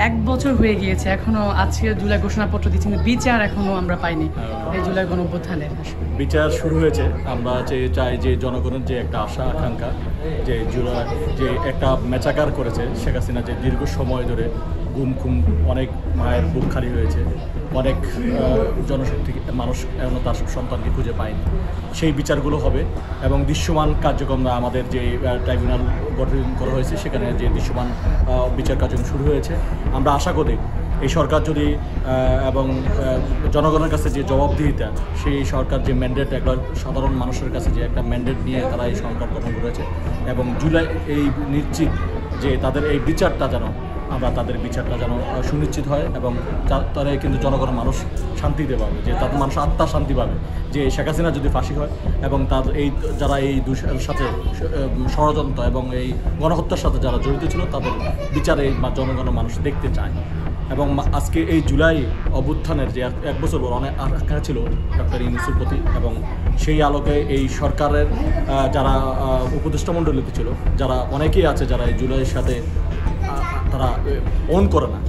1 বছর হয়ে গিয়েছে, এখনো আজকে জুলাই ঘোষণাপত্র দিচ্ছি, কিন্তু বিচার এখনো আমরা পাইনি এই জুলাই গণঅভ্যুত্থানের। বিচার শুরু হয়েছে। আমরা চাই যে জনগণের যে একটা আশা আকাঙ্ক্ষা, যে জুলাই যে একটা মেচাকার করেছে শেখ হাসিনা, যে দীর্ঘ সময় ধরে গুম খুম, অনেক মায়ের বুক খালি হয়েছে, অনেক জনশক্তি মানুষ এখনও তার সন্তানকে খুঁজে পায়নি, সেই বিচারগুলো হবে। এবং দৃশ্যমান কার্যক্রম, আমাদের যে ট্রাইব্যুনাল গঠন করা হয়েছে সেখানে যে দৃশ্যমান বিচার কার্যক্রম শুরু হয়েছে। আমরা আশা করি এই সরকার যদি এবং জনগণের কাছে যে জবাবদিহিতা, সেই সরকার যে ম্যান্ডেট, একটা সাধারণ মানুষের কাছে যে একটা ম্যান্ডেট নিয়ে তারা এই সরকার গঠন করেছে, এবং জুলাই এই নিশ্চিত যে তাদের এই বিচারটা যেন তাদের বিচারটা যেন সুনিশ্চিত হয়, এবং তারা কিন্তু জনগণের মানুষ শান্তিতে পাবে, যে তাদের মানুষ আত্মা শান্তি পাবে যে শেখ হাসিনা যদি ফাঁসি হয়, এবং তাদের এই যারা এই সাথে ষড়যন্ত্র এবং এই গণহত্যার সাথে যারা জড়িত ছিল তাদের বিচারে জনগণের মানুষ দেখতে চায়। এবং আজকে এই জুলাই অভ্যুত্থানের যে 1 বছর পর অনেক আকাঙ্ক্ষা ছিল ডক্টর ইউনূসের প্রতি, এবং সেই আলোকে এই সরকারের যারা উপদেষ্টা মণ্ডলীতে ছিল, যারা অনেকেই আছে যারা এই জুলাইয়ের সাথে তারা অন করে না,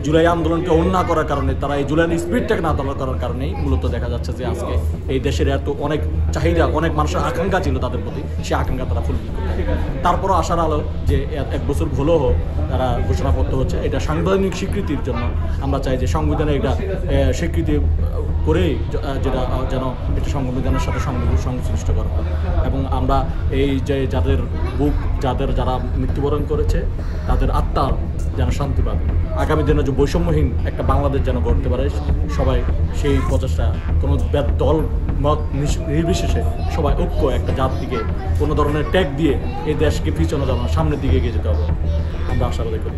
জুলাই আন্দোলনকে অন না করার কারণে, তারা এই জুলাইয়ের স্পিরিটটাকে না তোলা করার কারণেই মূলত দেখা যাচ্ছে যে আজকে এই দেশের এত অনেক চাহিদা, অনেক মানুষের আকাঙ্ক্ষা ছিল তাদের প্রতি, সেই আকাঙ্ক্ষা তারা ফুলফিল করতে। তারপরও আশার আলো যে 1 বছর হলেও তারা ঘোষণাপত্র হচ্ছে, এটা সাংবিধানিক স্বীকৃতির জন্য আমরা চাই যে সংবিধানে এটা স্বীকৃতি করেই যেটা যেন এটা সংবিধানের সাথে সংশ্লিষ্ট করা হয়। এবং আমরা এই যে যারা মৃত্যুবরণ করেছে তাদের আত্মা যেন শান্তি পাবে, আগামী দিনে যে বৈষম্যহীন একটা বাংলাদেশ যেন গড়তে পারে, সবাই সেই প্রচেষ্টা, কোনো দল মত নির্বিশেষে সবাই ঐক্য একটা জাতিকে কোনো ধরনের ট্যাগ দিয়ে এই দেশকে পিছনে যাওয়া, সামনের দিকে এগিয়ে যেতে হবে, আমরা আশাবাদী করি।